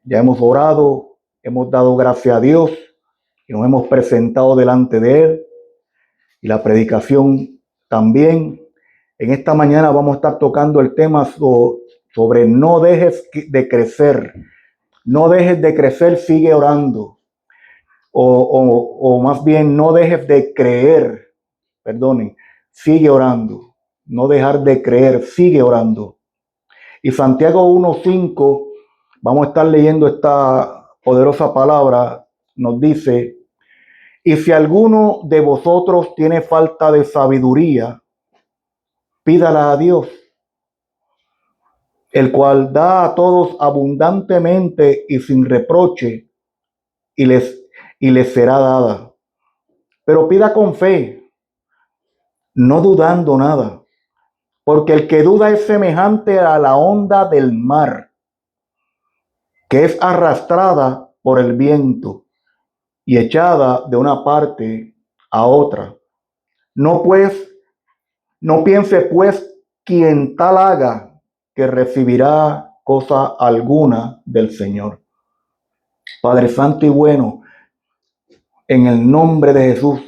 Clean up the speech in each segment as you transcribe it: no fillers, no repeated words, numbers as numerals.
Ya hemos orado, hemos dado gracias a Dios y nos hemos presentado delante de Él. Y la predicación también. En esta mañana vamos a estar tocando el tema sobre no dejes de crecer. No dejes de crecer, sigue orando. O más bien, no dejes de creer. Perdonen, sigue orando. No dejar de creer, sigue orando. Y Santiago 1:5, vamos a estar leyendo esta poderosa palabra, nos dice: y si alguno de vosotros tiene falta de sabiduría, pídala a Dios, el cual da a todos abundantemente y sin reproche, y les será dada. Pero pida con fe, no dudando nada, porque el que duda es semejante a la onda del mar, que es arrastrada por el viento y echada de una parte a otra. No piense pues quien tal haga que recibirá cosa alguna del Señor. Padre Santo y bueno, en el nombre de Jesús,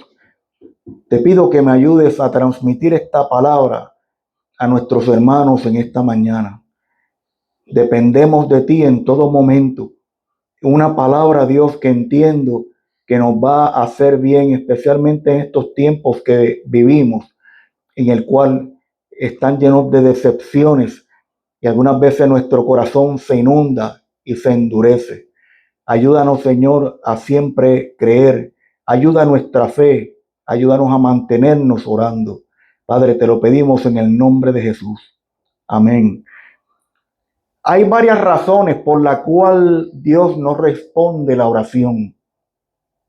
te pido que me ayudes a transmitir esta palabra a nuestros hermanos en esta mañana. Dependemos de ti en todo momento. Una palabra, Dios, que entiendo que nos va a hacer bien, especialmente en estos tiempos que vivimos, en el cual están llenos de decepciones y algunas veces nuestro corazón se inunda y se endurece. Ayúdanos, Señor, a siempre creer. Ayuda nuestra fe. Ayúdanos a mantenernos orando. Padre, te lo pedimos en el nombre de Jesús. Amén. Hay varias razones por las cuales Dios no responde la oración.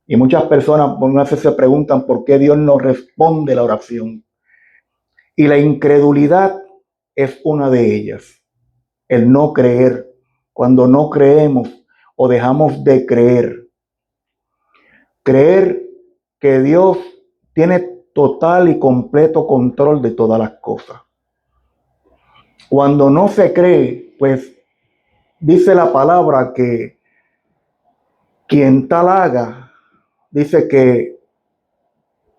Y muchas personas muchas veces se preguntan por qué Dios no responde la oración. Y la incredulidad es una de ellas. El no creer. Cuando no creemos o dejamos de creer. Creer que Dios tiene total y completo control de todas las cosas. Cuando no se cree, pues dice la palabra que quien tal haga, dice que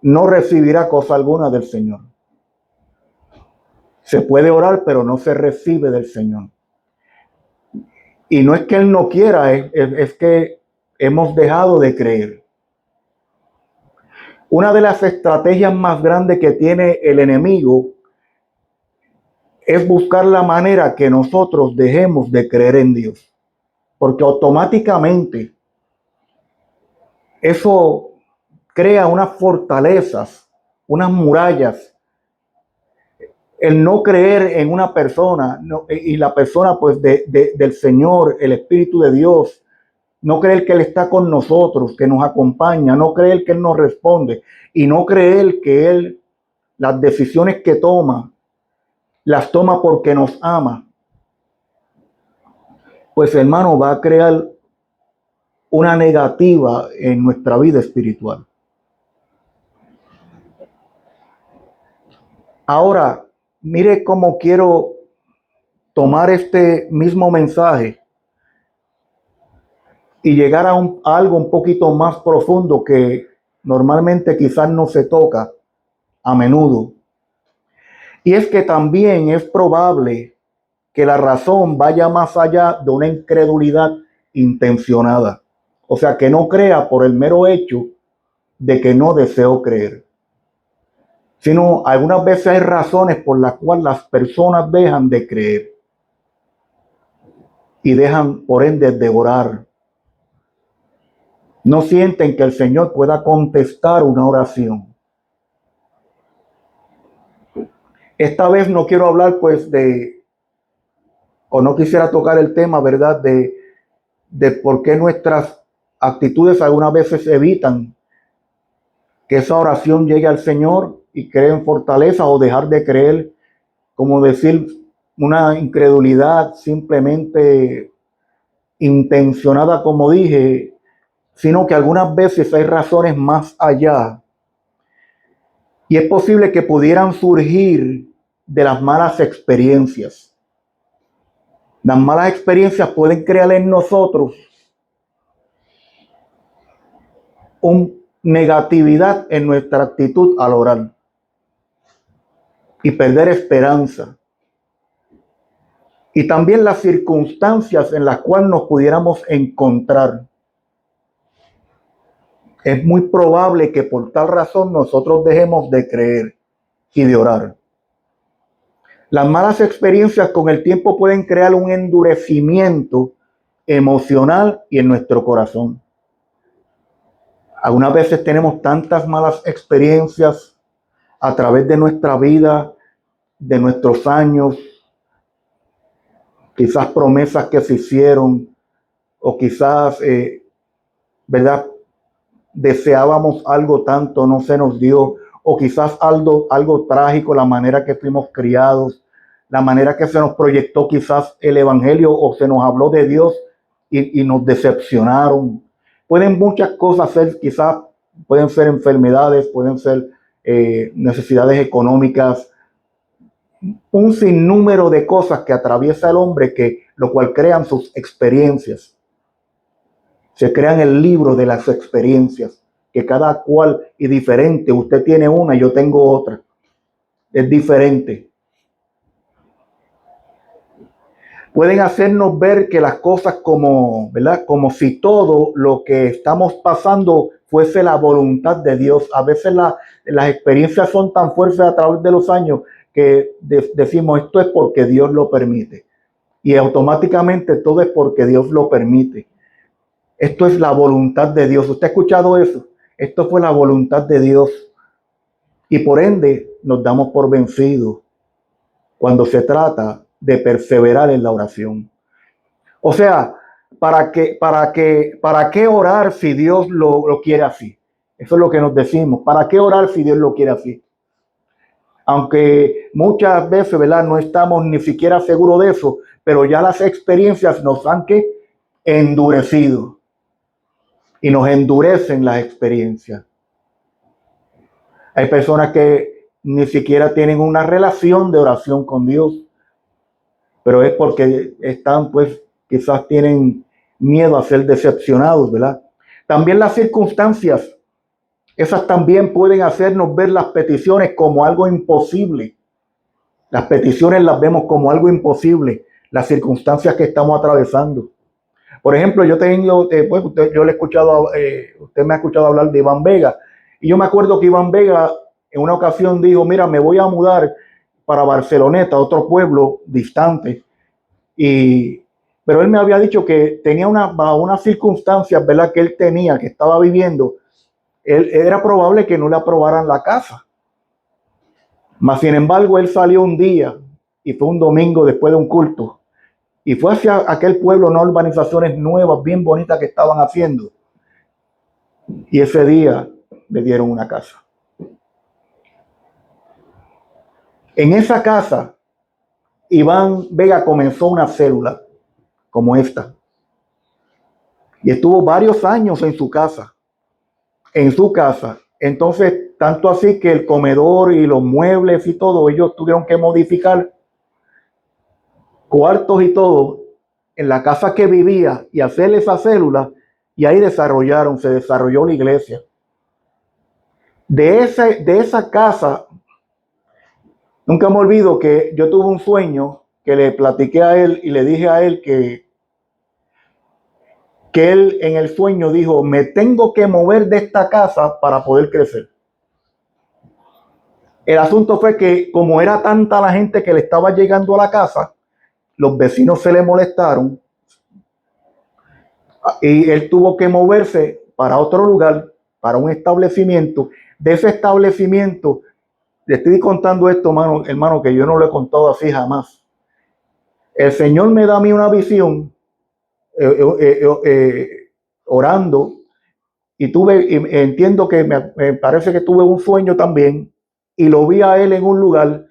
no recibirá cosa alguna del Señor. Se puede orar, pero no se recibe del Señor. Y no es que Él no quiera, es que hemos dejado de creer. Una de las estrategias más grandes que tiene el enemigo es buscar la manera que nosotros dejemos de creer en Dios. Porque automáticamente eso crea unas fortalezas, unas murallas. El no creer en una persona y la persona pues del Señor, el Espíritu de Dios, no creer que Él está con nosotros, que nos acompaña, no creer que Él nos responde y no creer que Él, las decisiones que toma, las toma porque nos ama. Pues hermano, va a crear una negativa en nuestra vida espiritual. Ahora, mire cómo quiero tomar este mismo mensaje y llegar a algo un poquito más profundo que normalmente quizás no se toca a menudo. Y es que también es probable que la razón vaya más allá de una incredulidad intencionada. O sea, que no crea por el mero hecho de que no deseo creer. Sino algunas veces hay razones por las cuales las personas dejan de creer. Y dejan, por ende, de orar. No sienten que el Señor pueda contestar una oración. Esta vez no quiero hablar pues o no quisiera tocar el tema, ¿verdad? De por qué nuestras actitudes algunas veces evitan que esa oración llegue al Señor y creen fortaleza, o dejar de creer, como decir una incredulidad simplemente intencionada, como dije, sino que algunas veces hay razones más allá. Y es posible que pudieran surgir de las malas experiencias. Las malas experiencias pueden crear en nosotros una negatividad en nuestra actitud al orar y perder esperanza. Y también las circunstancias en las cuales nos pudiéramos encontrar. Es muy probable que por tal razón nosotros dejemos de creer y de orar. Las malas experiencias con el tiempo pueden crear un endurecimiento emocional y en nuestro corazón. Algunas veces tenemos tantas malas experiencias a través de nuestra vida, de nuestros años, quizás promesas que se hicieron o quizás, ¿verdad? Deseábamos algo tanto, no se nos dio, o quizás algo trágico, la manera que fuimos criados, la manera que se nos proyectó quizás el evangelio o se nos habló de Dios y nos decepcionaron. Pueden muchas cosas ser, quizás pueden ser enfermedades, pueden ser necesidades económicas, un sinnúmero de cosas que atraviesa el hombre, que lo cual crean sus experiencias. Se crean el libro de las experiencias, que cada cual es diferente. Usted tiene una, yo tengo otra. Es diferente. Pueden hacernos ver que las cosas como, ¿verdad? Como si todo lo que estamos pasando fuese la voluntad de Dios. A veces las experiencias son tan fuertes a través de los años que decimos esto es porque Dios lo permite. Y automáticamente todo es porque Dios lo permite. Esto es la voluntad de Dios. ¿Usted ha escuchado eso? Esto fue la voluntad de Dios. Y por ende nos damos por vencidos cuando se trata de perseverar en la oración. O sea, ¿para qué orar si Dios lo quiere así? Eso es lo que nos decimos. ¿Para qué orar si Dios lo quiere así? Aunque muchas veces, ¿verdad? No estamos ni siquiera seguros de eso, pero ya las experiencias nos han endurecido. Y nos endurecen las experiencias. Hay personas que ni siquiera tienen una relación de oración con Dios, pero es porque están, pues, quizás tienen miedo a ser decepcionados, ¿verdad? También las circunstancias, esas también pueden hacernos ver las peticiones como algo imposible. Las peticiones las vemos como algo imposible, las circunstancias que estamos atravesando. Por ejemplo, yo tengo, pues yo le he escuchado, usted me ha escuchado hablar de Iván Vega, y yo me acuerdo que Iván Vega en una ocasión dijo, mira, me voy a mudar para Barceloneta, otro pueblo distante, pero él me había dicho que tenía bajo unas circunstancias, ¿verdad?, que él tenía, que estaba viviendo, era probable que no le aprobaran la casa. Mas, sin embargo, él salió un día, y fue un domingo después de un culto, y fue hacia aquel pueblo, unas urbanizaciones nuevas, bien bonitas que estaban haciendo. Y ese día le dieron una casa. En esa casa, Iván Vega comenzó una célula como esta. Y estuvo varios años en su casa. En su casa. Entonces, tanto así que el comedor y los muebles y todo, ellos tuvieron que modificar cuartos y todo en la casa que vivía y hacer esa célula, y ahí se desarrolló la iglesia. De esa casa, nunca me olvido que yo tuve un sueño que le platiqué a él y le dije a él que él en el sueño dijo, me tengo que mover de esta casa para poder crecer. El asunto fue que como era tanta la gente que le estaba llegando a la casa, los vecinos se le molestaron y él tuvo que moverse para otro lugar, para un establecimiento. De ese establecimiento, le estoy contando esto, hermano, que yo no lo he contado así jamás. El Señor me da a mí una visión orando y entiendo que me parece que tuve un sueño también y lo vi a él en un lugar,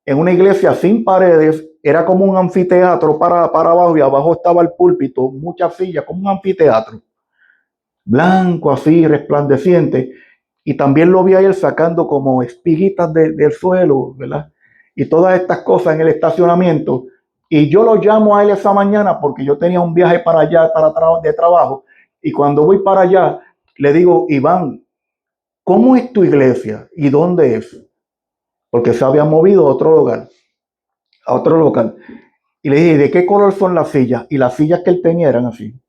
en una iglesia sin paredes. Era como un anfiteatro para abajo, y abajo estaba el púlpito, muchas sillas, como un anfiteatro, blanco así, resplandeciente. Y también lo vi a él sacando como espiguitas del suelo, ¿verdad? Y todas estas cosas en el estacionamiento. Y yo lo llamo a él esa mañana porque yo tenía un viaje para allá de trabajo. Y cuando voy para allá, le digo, Iván, ¿cómo es tu iglesia? ¿Y dónde es? Porque se había movido a otro local. Y le dije, ¿de qué color son las sillas? Y las sillas que él tenía eran así.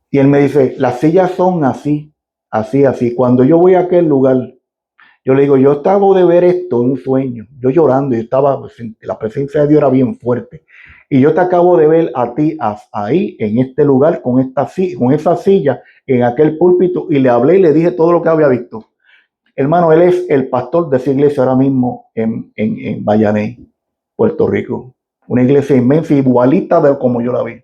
Y él me dice, las sillas son así, así, así. Cuando yo voy a aquel lugar, yo le digo, yo acabo de ver esto en un sueño. Yo llorando, y estaba, la presencia de Dios era bien fuerte. Y yo te acabo de ver a ti ahí, en este lugar, con esa silla, en aquel púlpito, y le hablé y le dije todo lo que había visto. Hermano, él es el pastor de esa iglesia ahora mismo en Vallaney, Puerto Rico. Una iglesia inmensa, igualita de como yo la vi.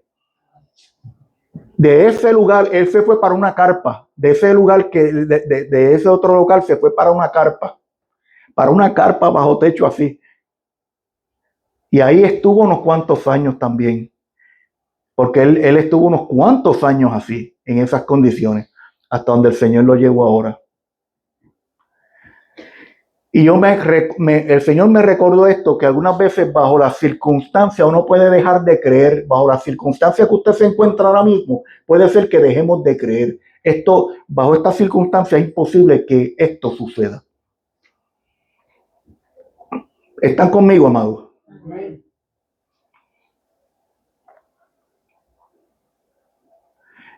De ese lugar, él se fue para una carpa. De ese lugar, de ese otro local, se fue para una carpa. Para una carpa bajo techo así. Y ahí estuvo unos cuantos años también. Porque él estuvo unos cuantos años así, en esas condiciones. Hasta donde el Señor lo llevó ahora. Y el Señor me recordó esto, que algunas veces bajo las circunstancias uno puede dejar de creer, bajo las circunstancias que usted se encuentra ahora mismo, puede ser que dejemos de creer. Bajo estas circunstancias es imposible que esto suceda. ¿Están conmigo, amados?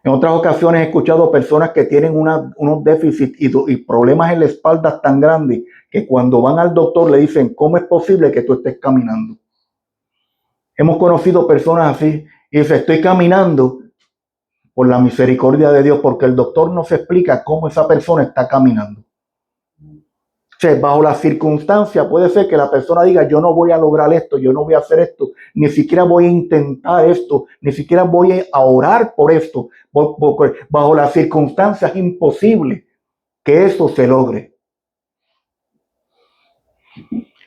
En otras ocasiones he escuchado personas que tienen unos déficits y problemas en la espalda tan grandes que cuando van al doctor le dicen, ¿cómo es posible que tú estés caminando? Hemos conocido personas así y dice, estoy caminando por la misericordia de Dios, porque el doctor no se explica cómo esa persona está caminando. O sea, bajo las circunstancias puede ser que la persona diga, yo no voy a lograr esto, yo no voy a hacer esto, ni siquiera voy a intentar esto, ni siquiera voy a orar por esto, porque bajo las circunstancias es imposible que eso se logre.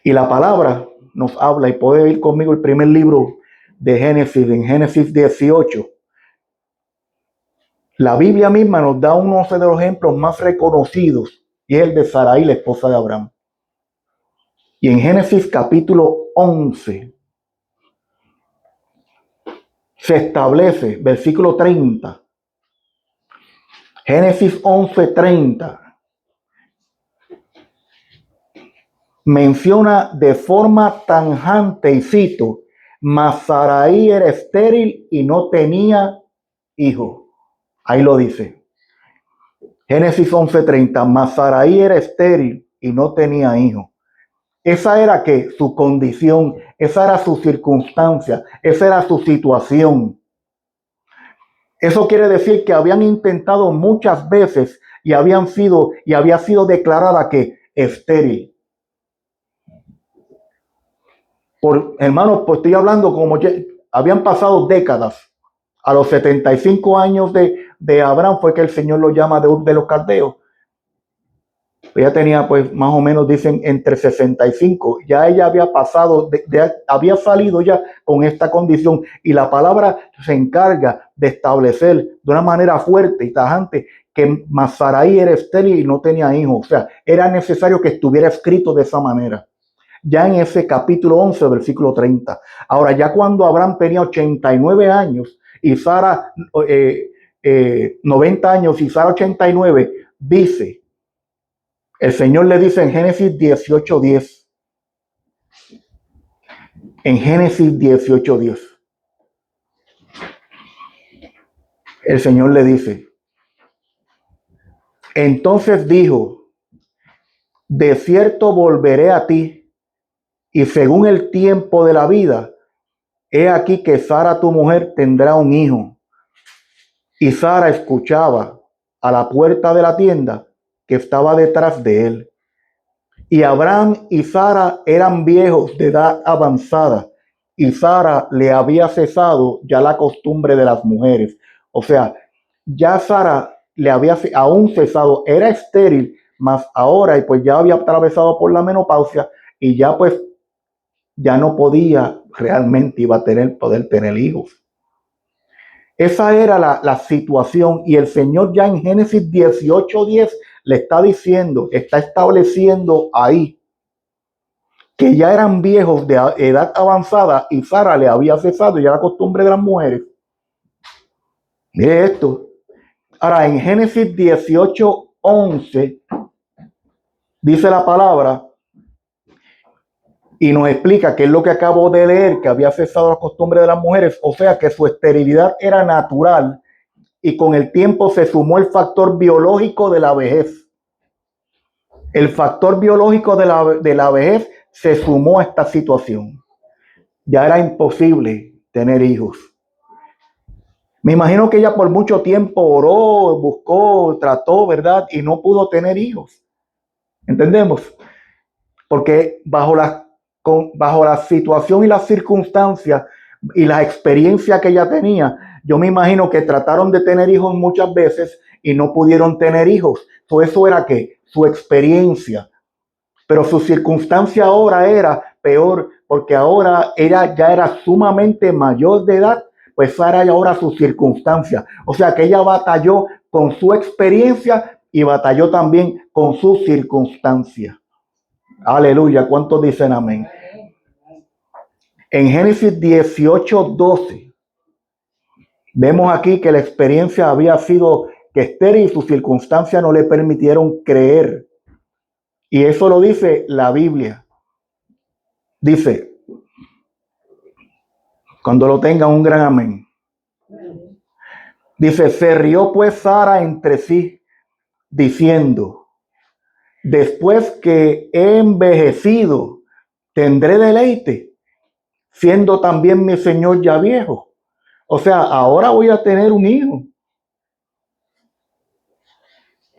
Y la palabra nos habla, y puede ir conmigo el primer libro de Génesis, en Génesis 18. La Biblia misma nos da uno de los ejemplos más reconocidos, y es el de Sarai, la esposa de Abraham. Y en Génesis capítulo 11 se establece, versículo 30. Génesis 11:30 menciona de forma tajante, y cito, mas Sarai era estéril y no tenía hijo. Ahí lo dice. Génesis 11:30, mas Sarai era estéril y no tenía hijo. Esa era que su condición, esa era su circunstancia, esa era su situación. Eso quiere decir que habían intentado muchas veces y había sido declarada que estéril. Hermanos, pues estoy hablando como habían pasado décadas. A los 75 años de Abraham fue que el Señor lo llama de Ur de los Caldeos. Ella tenía, pues, más o menos, dicen, entre 65. Ya ella había pasado, había salido ya con esta condición. Y la palabra se encarga de establecer de una manera fuerte y tajante que Sarai era estéril y no tenía hijos. O sea, era necesario que estuviera escrito de esa manera. Ya en ese capítulo 11, versículo 30. Ahora, ya cuando Abraham tenía 89 años y Sara 90 años y Sara 89, dice, el Señor le dice en Génesis 18:10. En Génesis 18:10. El Señor le dice, entonces dijo, de cierto volveré a ti, y según el tiempo de la vida, he aquí que Sara tu mujer tendrá un hijo. Y Sara escuchaba a la puerta de la tienda que estaba detrás de él. Y Abraham y Sara eran viejos de edad avanzada, y Sara le había cesado ya la costumbre de las mujeres. O sea, ya Sara le había aún cesado, era estéril, mas ahora y pues ya había atravesado por la menopausia y ya pues ya no podía realmente, iba a poder tener hijos. Esa era la situación, y el Señor ya en Génesis 18:10 le está diciendo, está estableciendo ahí que ya eran viejos de edad avanzada y Sara le había cesado ya la costumbre de las mujeres. Mire esto. Ahora, en Génesis 18:11 dice la palabra y nos explica qué es lo que acabo de leer, que había cesado la costumbre de las mujeres, o sea que su esterilidad era natural y con el tiempo se sumó el factor biológico de la vejez. El factor biológico de la vejez se sumó a esta situación. Ya era imposible tener hijos. Me imagino que ella por mucho tiempo oró, buscó, trató, ¿verdad? Y no pudo tener hijos. ¿Entendemos? Porque bajo la situación y las circunstancias y la experiencia que ella tenía, yo me imagino que trataron de tener hijos muchas veces y no pudieron tener hijos. Eso era ¿qué? Su experiencia. Pero su circunstancia ahora era peor, porque ahora ella ya era sumamente mayor de edad, pues Sara y ahora su circunstancia. O sea que ella batalló con su experiencia y batalló también con su circunstancia. Aleluya, ¿cuántos dicen amén? En Génesis 18:12 vemos aquí que la experiencia había sido que Esther y su circunstancia no le permitieron creer. Y eso lo dice la Biblia. Dice, cuando lo tenga un gran amén. Dice, se rió pues Sara entre sí, diciendo, después que he envejecido, tendré deleite, siendo también mi señor ya viejo. O sea, ahora voy a tener un hijo.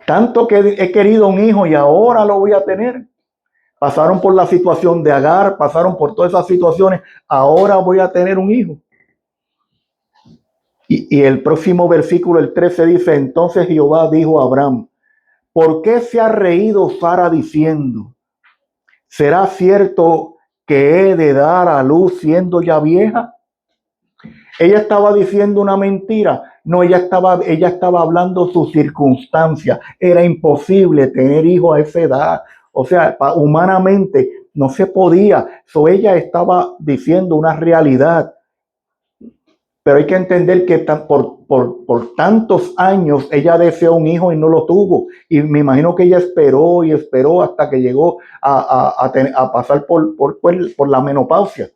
Tanto que he querido un hijo y ahora lo voy a tener. Pasaron por la situación de Agar, pasaron por todas esas situaciones. Ahora voy a tener un hijo. Y el próximo versículo, el 13, dice, entonces Jehová dijo a Abraham, ¿por qué se ha reído Sara diciendo, ¿será cierto que he de dar a luz siendo ya vieja? Ella estaba diciendo una mentira. No, ella estaba hablando su circunstancia. Era imposible tener hijos a esa edad. O sea, humanamente no se podía. Ella estaba diciendo una realidad. Pero hay que entender que por tantos años ella deseó un hijo y no lo tuvo. Y me imagino que ella esperó y esperó hasta que llegó a pasar por la menopausia.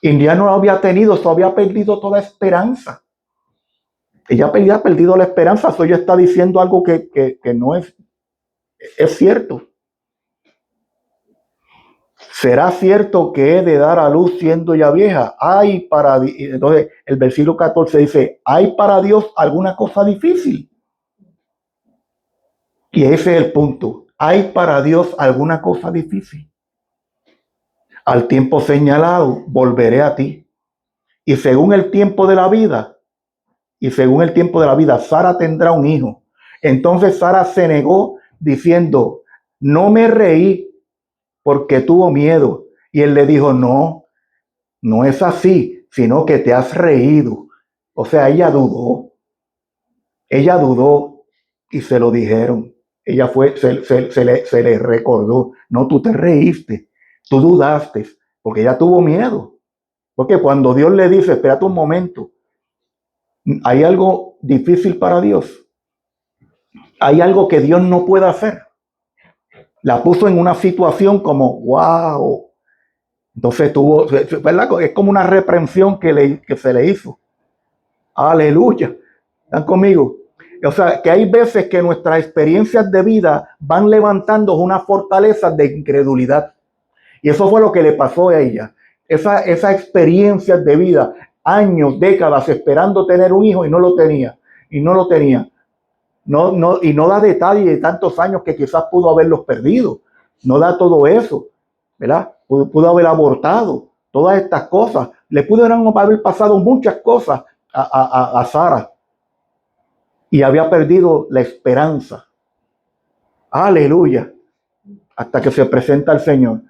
Y ya no lo había tenido, eso había perdido toda esperanza. Ella había perdido la esperanza, eso ella está diciendo algo que no es cierto. ¿Será cierto que he de dar a luz siendo ya vieja? Entonces el versículo 14 dice, ¿hay para Dios alguna cosa difícil? Y ese es el punto. ¿Hay para Dios alguna cosa difícil? Al tiempo señalado, volveré a ti. Y según el tiempo de la vida, Sara tendrá un hijo. Entonces Sara se negó diciendo, no me reí porque tuvo miedo. Y él le dijo, no es así, sino que te has reído. O sea, ella dudó y se lo dijeron. Ella se le recordó, no, tú te reíste, tú dudaste, porque ella tuvo miedo. Porque cuando Dios le dice, espérate un momento, hay algo difícil para Dios. Hay algo que Dios no puede hacer. La puso en una situación como, wow. Entonces ¿verdad? Es como una reprensión que se le hizo. Aleluya. ¿Están conmigo? O sea, que hay veces que nuestras experiencias de vida van levantando una fortaleza de incredulidad. Y eso fue lo que le pasó a ella. Esa experiencia de vida, años, décadas esperando tener un hijo y no lo tenía. Y no da detalle de tantos años que quizás pudo haberlos perdido. No da todo eso, ¿verdad? Pudo haber abortado, todas estas cosas. Le pudieron haber pasado muchas cosas a Sara. Y había perdido la esperanza. Aleluya. Hasta que se presenta el Señor.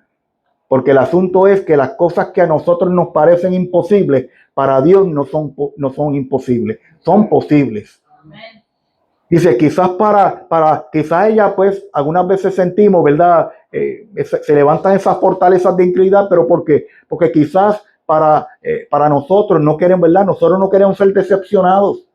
Porque el asunto es que las cosas que a nosotros nos parecen imposibles, para Dios no son imposibles, son posibles. Dice, quizás ella, pues, algunas veces sentimos, ¿verdad? Se levantan esas fortalezas de incredulidad, pero ¿por qué? Porque quizás para nosotros no queremos, ¿verdad? Nosotros no queremos ser decepcionados.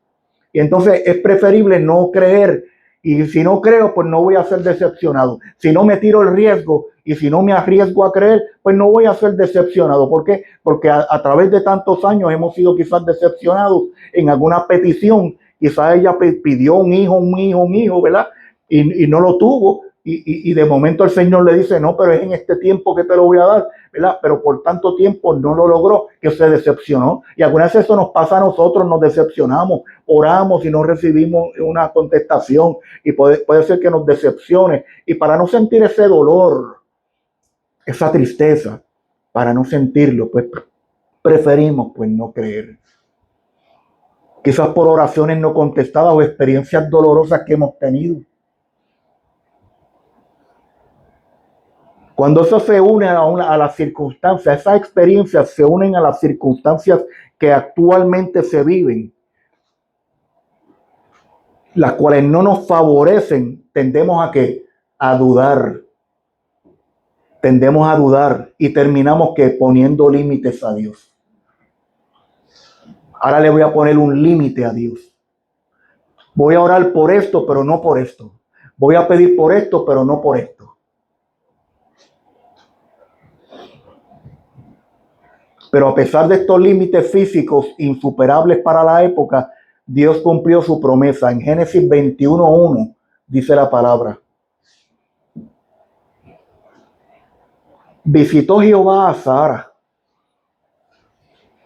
Y entonces es preferible no creer. Y si no creo, pues no voy a ser decepcionado. Si no me tiro el riesgo y si no me arriesgo a creer, pues no voy a ser decepcionado. ¿Por qué? Porque a través de tantos años hemos sido quizás decepcionados en alguna petición. Quizás ella pidió un hijo, ¿verdad? Y no lo tuvo. Y de momento el Señor le dice, no, pero es en este tiempo que te lo voy a dar, ¿verdad? Pero por tanto tiempo no lo logró, que se decepcionó. Y algunas veces eso nos pasa a nosotros, nos decepcionamos, oramos y no recibimos una contestación. Y puede ser que nos decepcione. Y para no sentir ese dolor, esa tristeza, para no sentirlo, pues preferimos pues no creer. Quizás por oraciones no contestadas o experiencias dolorosas que hemos tenido. Cuando eso se une a las circunstancias, esas experiencias se unen a las circunstancias que actualmente se viven, las cuales no nos favorecen, tendemos a qué? A dudar. Tendemos a dudar y terminamos que poniendo límites a Dios. Ahora le voy a poner un límite a Dios. Voy a orar por esto, pero no por esto. Voy a pedir por esto, pero no por esto. Pero a pesar de estos límites físicos insuperables para la época, Dios cumplió su promesa. En Génesis 21:1 dice la palabra. Visitó Jehová a Sara,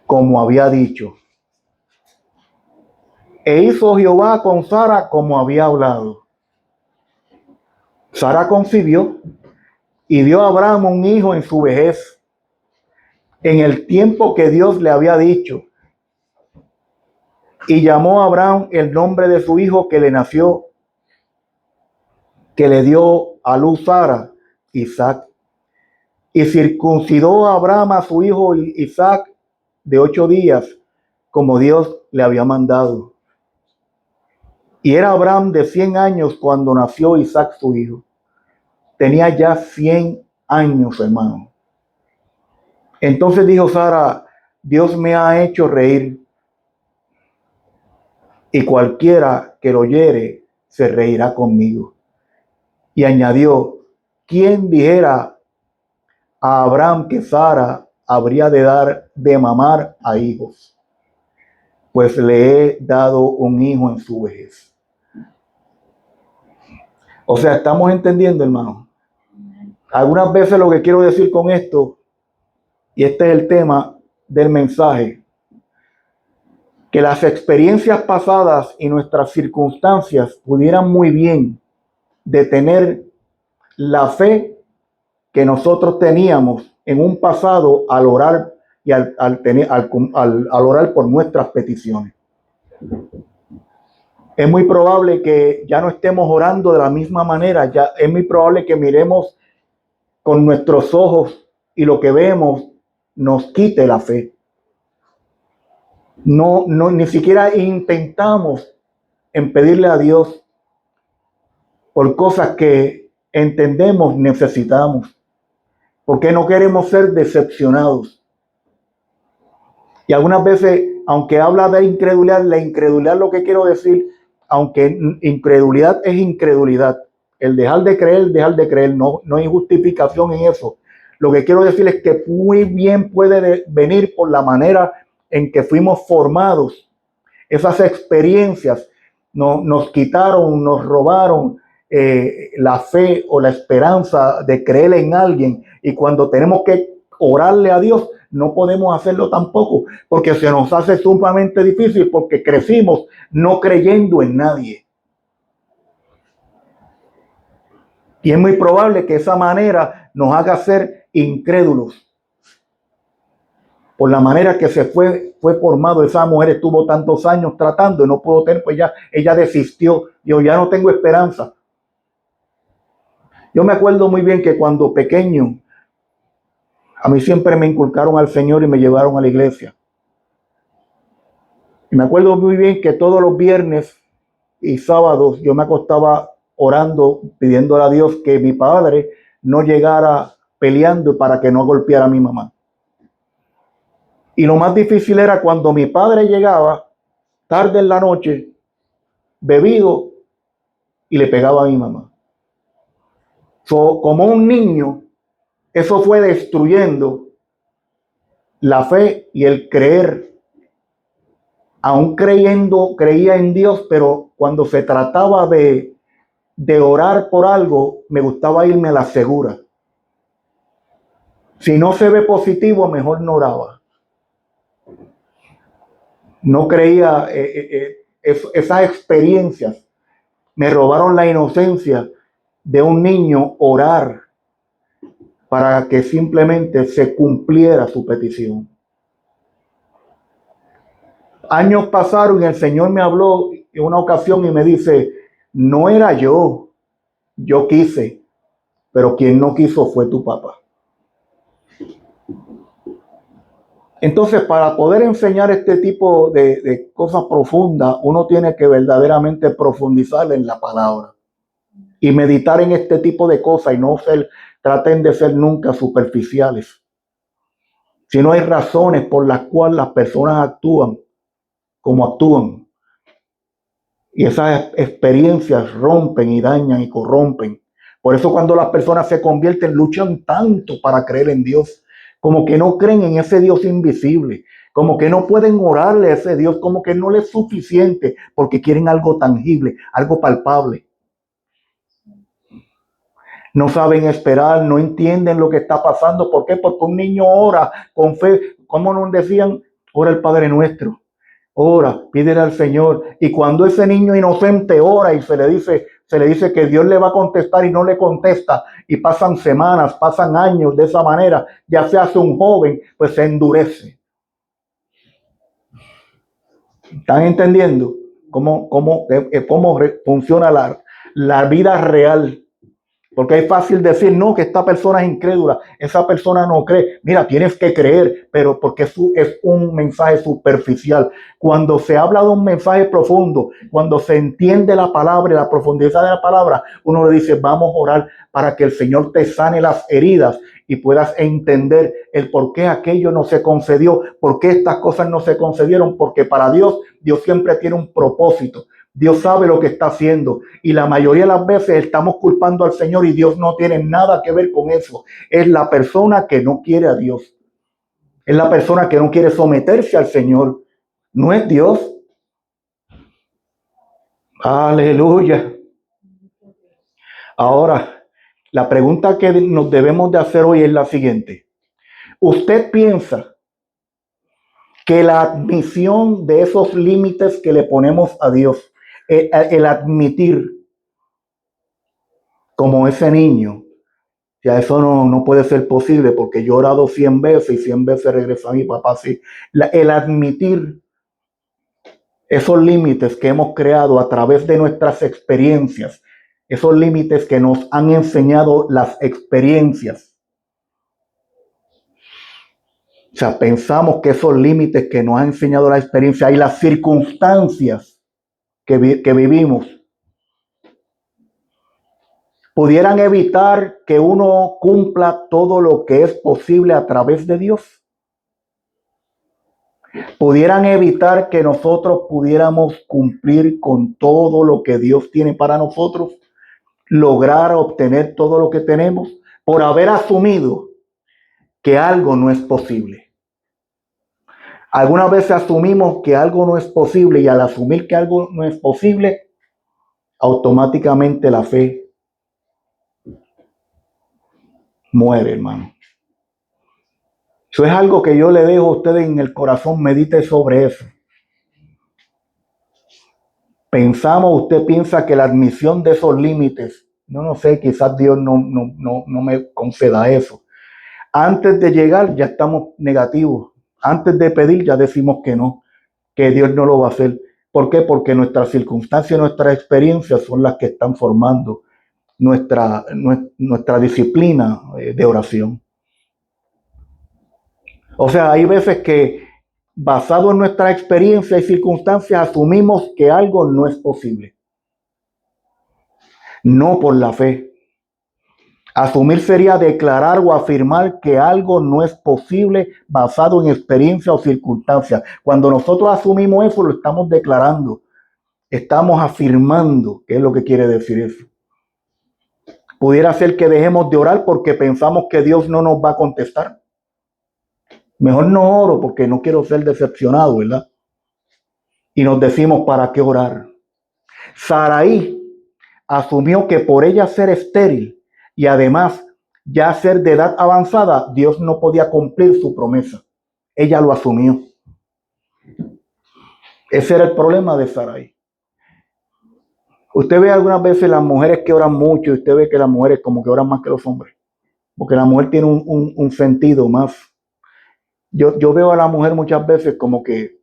como había dicho. E hizo Jehová con Sara como había hablado. Sara concibió y dio a Abraham un hijo en su vejez, en el tiempo que Dios le había dicho. Y llamó a Abraham el nombre de su hijo que le nació, que le dio a luz Sara, Isaac. Y circuncidó a Abraham a su hijo Isaac de 8 días, como Dios le había mandado. Y era Abraham de 100 años cuando nació Isaac su hijo. Tenía ya 100 años, hermano. Entonces dijo Sara, Dios me ha hecho reír, y cualquiera que lo oyere se reirá conmigo. Y añadió, ¿quién dijera a Abraham que Sara habría de dar de mamar a hijos? Pues le he dado un hijo en su vejez. O sea, estamos entendiendo, hermano. Algunas veces lo que quiero decir con esto, y este es el tema del mensaje, que las experiencias pasadas y nuestras circunstancias pudieran muy bien detener la fe que nosotros teníamos en un pasado al orar y al orar por nuestras peticiones. Es muy probable que ya no estemos orando de la misma manera, ya es muy probable que miremos con nuestros ojos y lo que vemos nos quite la fe. No, ni siquiera intentamos en pedirle a Dios por cosas que entendemos necesitamos, porque no queremos ser decepcionados. Y algunas veces, aunque habla de incredulidad, la incredulidad, lo que quiero decir, aunque incredulidad es incredulidad, el dejar de creer, no hay justificación en eso. Lo que quiero decir es que muy bien puede venir por la manera en que fuimos formados. Esas experiencias nos quitaron, nos robaron la fe o la esperanza de creer en alguien. Y cuando tenemos que orarle a Dios, no podemos hacerlo tampoco, porque se nos hace sumamente difícil, porque crecimos no creyendo en nadie. Y es muy probable que esa manera nos haga ser incrédulos. Por la manera que se fue formado, esa mujer estuvo tantos años tratando y no pudo tener, pues ya ella desistió. Yo ya no tengo esperanza. Yo me acuerdo muy bien que cuando pequeño, a mí siempre me inculcaron al Señor y me llevaron a la iglesia. Y me acuerdo muy bien que todos los viernes y sábados yo me acostaba orando, pidiéndole a Dios que mi padre no llegara peleando para que no golpeara a mi mamá. Y lo más difícil era cuando mi padre llegaba tarde en la noche, bebido, y le pegaba a mi mamá. Como un niño, eso fue destruyendo la fe y el creer. Aún creía en Dios, pero cuando se trataba de orar por algo, me gustaba irme a la segura. Si no se ve positivo, mejor no oraba. No creía, esas experiencias me robaron la inocencia de un niño orar para que simplemente se cumpliera su petición. Años pasaron y el Señor me habló en una ocasión y me dice, no era yo quise, pero quien no quiso fue tu papá. Entonces, para poder enseñar este tipo de cosas profundas, uno tiene que verdaderamente profundizar en la palabra y meditar en este tipo de cosas y no traten de ser nunca superficiales. Si no hay razones por las cuales las personas actúan como actúan. Y esas experiencias rompen y dañan y corrompen. Por eso cuando las personas se convierten, luchan tanto para creer en Dios, como que no creen en ese Dios invisible, como que no pueden orarle a ese Dios, como que no les es suficiente, porque quieren algo tangible, algo palpable. No saben esperar, no entienden lo que está pasando. ¿Por qué? Porque un niño ora con fe. ¿Cómo nos decían? Ora el Padre Nuestro. Ora, pídele al Señor. Y cuando ese niño inocente ora y se le dice que Dios le va a contestar y no le contesta, y pasan semanas, pasan años de esa manera, ya se hace un joven, pues se endurece. ¿Están entendiendo cómo funciona la vida real? Porque es fácil decir, no, que esta persona es incrédula, esa persona no cree. Mira, tienes que creer, pero porque es un mensaje superficial. Cuando se habla de un mensaje profundo, cuando se entiende la palabra y la profundidad de la palabra, uno le dice, vamos a orar para que el Señor te sane las heridas y puedas entender el por qué aquello no se concedió, por qué estas cosas no se concedieron, porque para Dios siempre tiene un propósito. Dios sabe lo que está haciendo y la mayoría de las veces estamos culpando al Señor y Dios no tiene nada que ver con eso. Es la persona que no quiere a Dios. Es la persona que no quiere someterse al Señor. No es Dios. Aleluya. Ahora, la pregunta que nos debemos de hacer hoy es la siguiente. ¿Usted piensa que la admisión de esos límites que le ponemos a Dios, el admitir como ese niño, ya eso no puede ser posible porque yo he orado 100 veces y 100 veces regresa a mi papá así? El admitir esos límites que hemos creado a través de nuestras experiencias, esos límites que nos han enseñado las experiencias. O sea, pensamos que esos límites que nos han enseñado la experiencia y las circunstancias que vivimos pudieran evitar que uno cumpla todo lo que es posible a través de Dios. Pudieran evitar que nosotros pudiéramos cumplir con todo lo que Dios tiene para nosotros, lograr obtener todo lo que tenemos por haber asumido que algo no es posible. Algunas veces asumimos que algo no es posible y al asumir que algo no es posible, automáticamente la fe muere, hermano. Eso es algo que yo le dejo a ustedes en el corazón, medite sobre eso. Usted piensa que la admisión de esos límites, no sé, quizás Dios no me conceda eso. Antes de llegar ya estamos negativos. Antes de pedir ya decimos que no, que Dios no lo va a hacer. ¿Por qué? Porque nuestras circunstancias, nuestras experiencias son las que están formando nuestra disciplina de oración. O sea, hay veces que basado en nuestra experiencia y circunstancias asumimos que algo no es posible. no por la fe. Asumir sería declarar o afirmar que algo no es posible basado en experiencia o circunstancias. Cuando nosotros asumimos eso, lo estamos declarando. Estamos afirmando. ¿Qué es lo que quiere decir eso? Pudiera ser que dejemos de orar porque pensamos que Dios no nos va a contestar. Mejor no oro porque no quiero ser decepcionado, ¿verdad? Y nos decimos, ¿para qué orar? Saraí asumió que por ella ser estéril y además ya ser de edad avanzada, Dios no podía cumplir su promesa. Ella lo asumió. Ese era el problema de Saraí. Usted ve algunas veces las mujeres que oran mucho y usted ve que las mujeres como que oran más que los hombres. Porque la mujer tiene un sentido más. Yo veo a la mujer muchas veces como que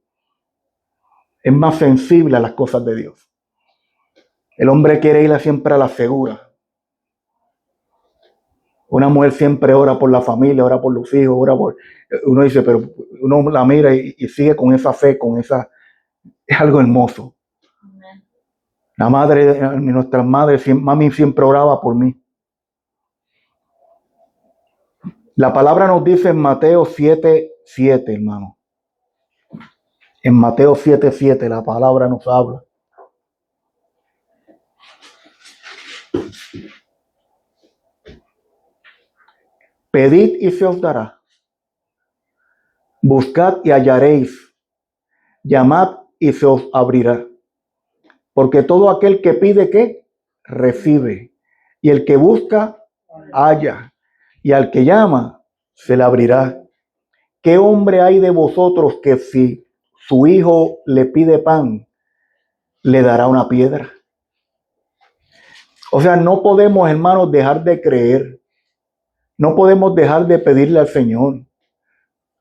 es más sensible a las cosas de Dios. El hombre quiere ir siempre a la segura. Una mujer siempre ora por la familia, ora por los hijos, ora por... Uno dice, pero uno la mira y sigue con esa fe, con esa... Es algo hermoso. La madre, nuestras madres, mami siempre oraba por mí. La palabra nos dice en Mateo 7:7, hermano. En Mateo 7:7 la palabra nos habla. Pedid y se os dará. Buscad y hallaréis. Llamad y se os abrirá. Porque todo aquel que pide, ¿qué? Recibe. Y el que busca, halla. Y al que llama, se le abrirá. ¿Qué hombre hay de vosotros que si su hijo le pide pan, le dará una piedra? O sea, no podemos, hermanos, dejar de creer. No podemos dejar de pedirle al Señor.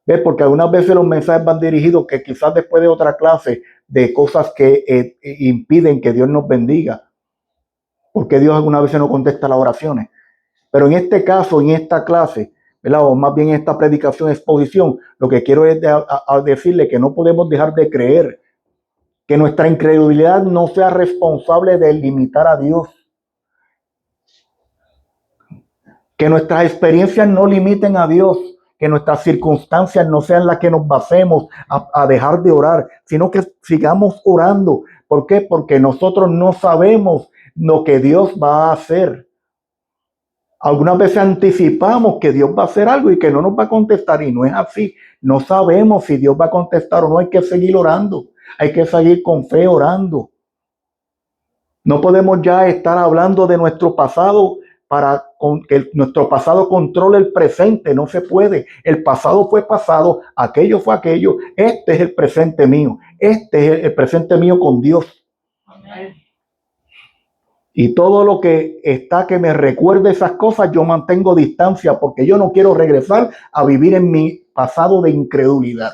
¿Ves? Porque algunas veces los mensajes van dirigidos que quizás después de otra clase de cosas que impiden que Dios nos bendiga. Porque Dios algunas veces no contesta las oraciones. Pero en este caso, en esta clase, ¿verdad? O más bien en esta predicación, exposición, lo que quiero es decirle que no podemos dejar de creer, que nuestra incredulidad no sea responsable de limitar a Dios. Que nuestras experiencias no limiten a Dios, que nuestras circunstancias no sean las que nos basemos a dejar de orar, sino que sigamos orando. ¿Por qué? Porque nosotros no sabemos lo que Dios va a hacer. Algunas veces anticipamos que Dios va a hacer algo y que no nos va a contestar, y no es así. No sabemos si Dios va a contestar o no. Hay que seguir orando, hay que seguir con fe orando. No podemos ya estar hablando de nuestro pasado para que nuestro pasado controle el presente. No se puede. El pasado fue pasado, aquello fue aquello. Este es el presente mío. Este es el presente mío con Dios. Amén. Y todo lo que está que me recuerde esas cosas, yo mantengo distancia porque yo no quiero regresar a vivir en mi pasado de incredulidad.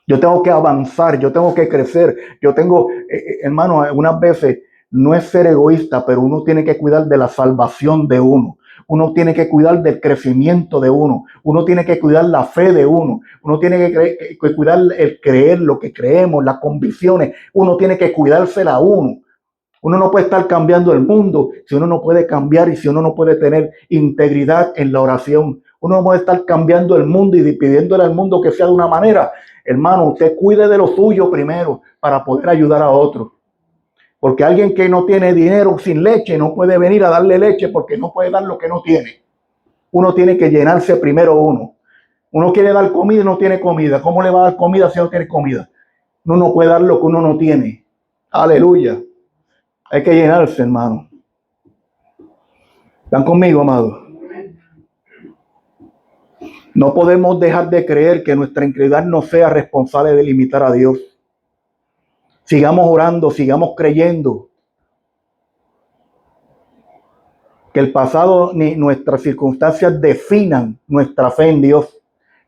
Yo tengo que avanzar, yo tengo que crecer. Yo tengo, hermano, algunas veces no es ser egoísta, pero uno tiene que cuidar de la salvación de uno. Uno tiene que cuidar del crecimiento de uno. Uno tiene que cuidar la fe de uno. Uno tiene que cuidar el creer, lo que creemos, las convicciones. Uno tiene que cuidársela a uno. Uno no puede estar cambiando el mundo si uno no puede cambiar y si uno no puede tener integridad en la oración. Uno no puede estar cambiando el mundo y pidiéndole al mundo que sea de una manera. Hermano, usted cuide de lo suyo primero para poder ayudar a otros. Porque alguien que no tiene dinero sin leche no puede venir a darle leche porque no puede dar lo que no tiene. Uno tiene que llenarse primero uno. Uno quiere dar comida y no tiene comida. ¿Cómo le va a dar comida si no tiene comida? Uno no puede dar lo que uno no tiene. Aleluya. Hay que llenarse, hermano. ¿Están conmigo, amados? No podemos dejar de creer que nuestra incredulidad no sea responsable de limitar a Dios. Sigamos orando, sigamos creyendo. Que el pasado ni nuestras circunstancias definan nuestra fe en Dios.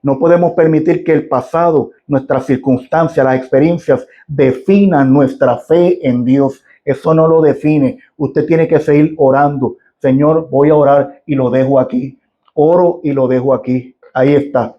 No podemos permitir que el pasado, nuestras circunstancias, las experiencias definan nuestra fe en Dios. Eso no lo define. Usted tiene que seguir orando. Señor, voy a orar y lo dejo aquí. Oro y lo dejo aquí. Ahí está.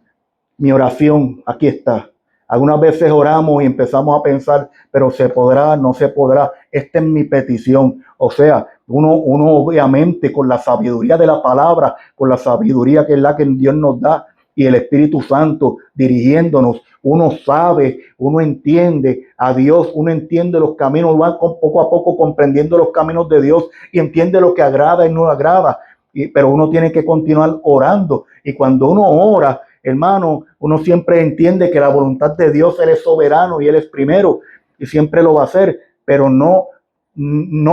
Mi oración, aquí está. Algunas veces oramos y empezamos a pensar, pero se podrá, no se podrá. Esta es mi petición. O sea, uno obviamente con la sabiduría de la palabra, con la sabiduría que es la que Dios nos da y el Espíritu Santo dirigiéndonos, uno sabe, uno entiende a Dios, uno entiende los caminos, va poco a poco comprendiendo los caminos de Dios y entiende lo que agrada y no agrada. Pero uno tiene que continuar orando. Y cuando uno ora, hermano, uno siempre entiende que la voluntad de Dios, Él es soberano y Él es primero y siempre lo va a hacer, pero no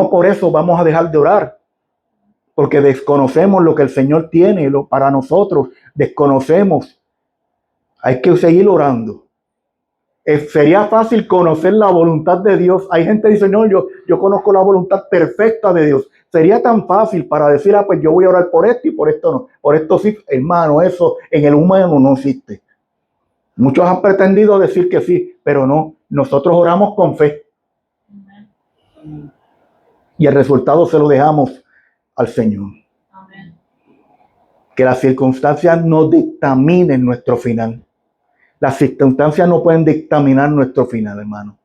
por eso vamos a dejar de orar, porque desconocemos lo que el Señor tiene para nosotros, desconocemos. Hay que seguir orando. Sería fácil conocer la voluntad de Dios. Hay gente que dice, no, yo conozco la voluntad perfecta de Dios. Sería tan fácil para decir, pues yo voy a orar por esto y por esto no. Por esto sí, hermano, eso en el humano no existe. Muchos han pretendido decir que sí, pero no. Nosotros oramos con fe. Y el resultado se lo dejamos al Señor. Amén. Que las circunstancias no dictaminen nuestro final. Las circunstancias no pueden dictaminar nuestro final, hermano.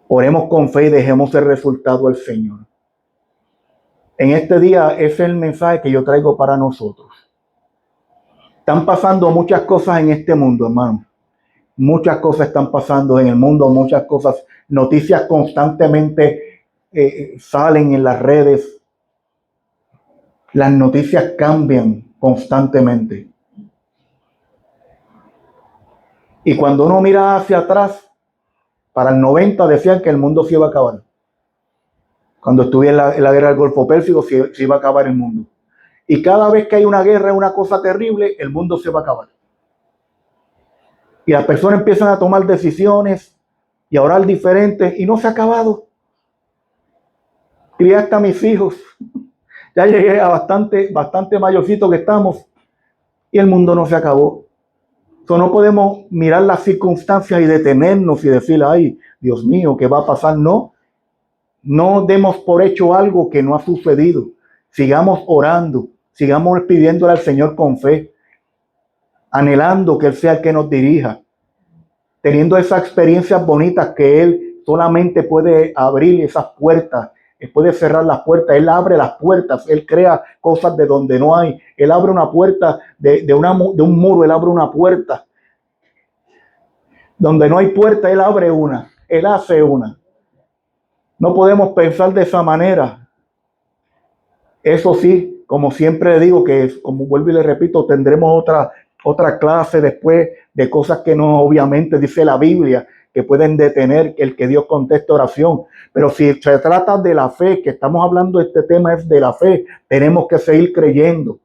Oremos con fe y dejemos el resultado al Señor. En este día ese es el mensaje que yo traigo para nosotros. Están pasando muchas cosas en este mundo, hermano. Muchas cosas están pasando en el mundo, muchas cosas, noticias constantemente salen en las redes. Las noticias cambian constantemente. Y cuando uno mira hacia atrás, para el 90 decían que el mundo se iba a acabar. Cuando estuve en la guerra del Golfo Pérsico, se iba a acabar el mundo. Y cada vez que hay una guerra, una cosa terrible, el mundo se va a acabar. Y las personas empiezan a tomar decisiones y a orar diferentes y no se ha acabado. Crié hasta mis hijos. Ya llegué a bastante mayorcito que estamos y el mundo no se acabó. No podemos mirar las circunstancias y detenernos y decir, ay, Dios mío, ¿qué va a pasar? No demos por hecho algo que no ha sucedido. Sigamos orando, sigamos pidiéndole al Señor con fe, anhelando que Él sea el que nos dirija, teniendo esas experiencias bonitas que Él solamente puede abrir esas puertas. Él puede cerrar las puertas, Él abre las puertas, Él crea cosas de donde no hay. Él abre una puerta de un muro, Él abre una puerta. Donde no hay puerta, Él abre una, Él hace una. No podemos pensar de esa manera. Eso sí, como siempre le digo, que como vuelvo y le repito, tendremos otra clase después de cosas que no obviamente dice la Biblia, que pueden detener el que Dios conteste oración. Pero si se trata de la fe, que estamos hablando de este tema es de la fe, tenemos que seguir creyendo.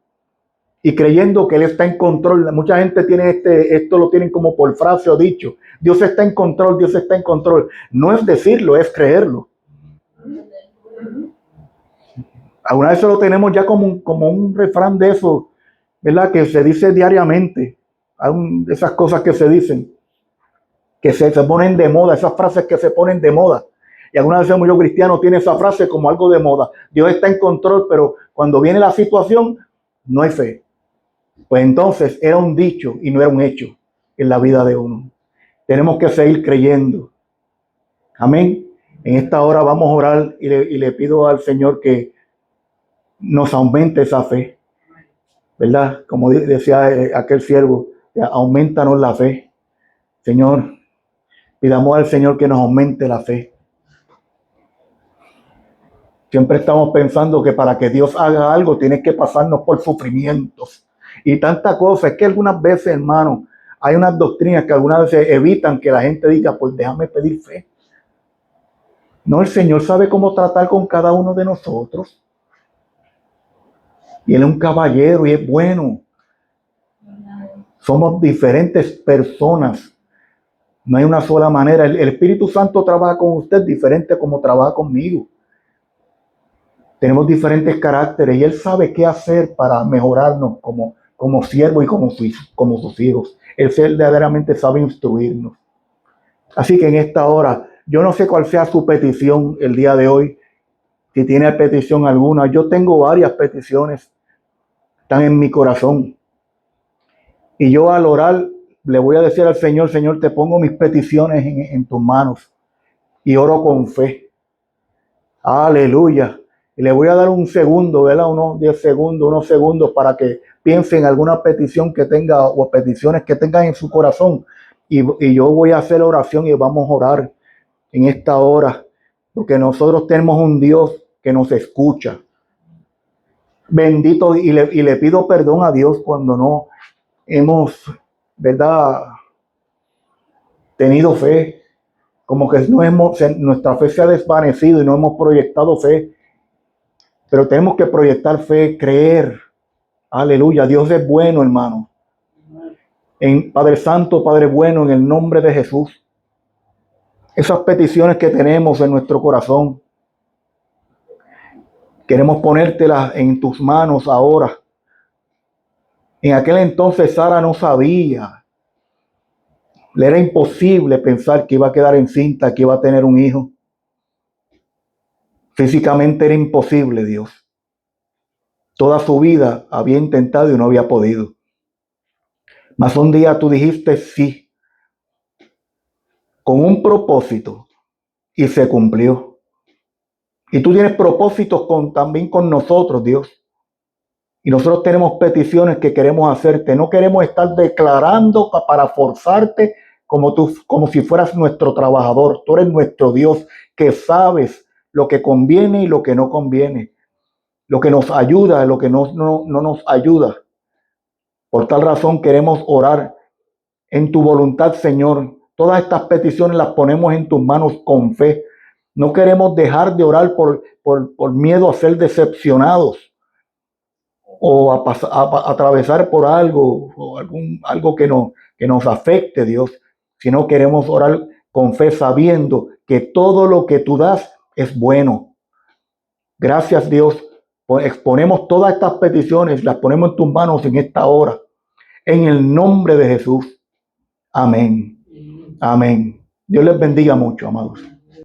Y creyendo que Él está en control. Mucha gente tiene esto lo tienen como por frase o dicho. Dios está en control, Dios está en control. No es decirlo, es creerlo. Alguna vez lo tenemos ya como un refrán de eso, ¿verdad? Que se dice diariamente. Esas cosas que se dicen, que se ponen de moda, esas frases que se ponen de moda. Y alguna vez muchos cristianos tienen esa frase como algo de moda. Dios está en control, pero cuando viene la situación, no hay fe. Pues entonces era un dicho y no era un hecho en la vida de uno. Tenemos que seguir creyendo. Amén. En esta hora vamos a orar y le pido al Señor que nos aumente esa fe. ¿Verdad? Como decía aquel siervo, aumentanos la fe. Señor, pidamos al Señor que nos aumente la fe. Siempre estamos pensando que para que Dios haga algo, tiene que pasarnos por sufrimientos. Y tanta cosa. Es que algunas veces, hermano, hay unas doctrinas que algunas veces evitan que la gente diga, pues déjame pedir fe. No, el Señor sabe cómo tratar con cada uno de nosotros. Y Él es un caballero y es bueno. Somos diferentes personas. No hay una sola manera. El Espíritu Santo trabaja con usted diferente como trabaja conmigo. Tenemos diferentes caracteres y Él sabe qué hacer para mejorarnos como siervos y como sus hijos. Él verdaderamente sabe instruirnos. Así que en esta hora, yo no sé cuál sea su petición el día de hoy. Si tiene petición alguna, yo tengo varias peticiones. Están en mi corazón. Y yo al orar, le voy a decir al Señor, Señor, te pongo mis peticiones en tus manos. Y oro con fe. Aleluya. Y le voy a dar un segundo, ¿verdad? Unos 10 segundos, unos segundos para que piensen en alguna petición que tenga o peticiones que tengan en su corazón. Y yo voy a hacer oración y vamos a orar en esta hora, porque nosotros tenemos un Dios que nos escucha. Bendito, y le pido perdón a Dios cuando no hemos, ¿verdad?, tenido fe, como que nuestra fe se ha desvanecido y no hemos proyectado fe, pero tenemos que proyectar fe, creer. Aleluya, Dios es bueno, hermano. Padre Santo, Padre bueno, en el nombre de Jesús, esas peticiones que tenemos en nuestro corazón, queremos ponértelas en tus manos ahora. En aquel entonces Sara no sabía, le era imposible pensar que iba a quedar encinta, que iba a tener un hijo. Físicamente era imposible, Dios. Toda su vida había intentado y no había podido. Mas un día tú dijiste sí, con un propósito, y se cumplió. Y tú tienes propósitos también con nosotros, Dios. Y nosotros tenemos peticiones que queremos hacerte. No queremos estar declarando para forzarte como si fueras nuestro trabajador. Tú eres nuestro Dios que sabes lo que conviene y lo que no conviene. Lo que nos ayuda y lo que no nos ayuda. Por tal razón queremos orar en tu voluntad, Señor. Todas estas peticiones las ponemos en tus manos con fe. No queremos dejar de orar por miedo a ser decepcionados o a atravesar por algo o algo que nos afecte, Dios, sino queremos orar con fe sabiendo que todo lo que tú das es bueno. Gracias, Dios. Exponemos todas estas peticiones, las ponemos en tus manos en esta hora, en el nombre de Jesús. Amén. Amén. Dios les bendiga mucho, amados.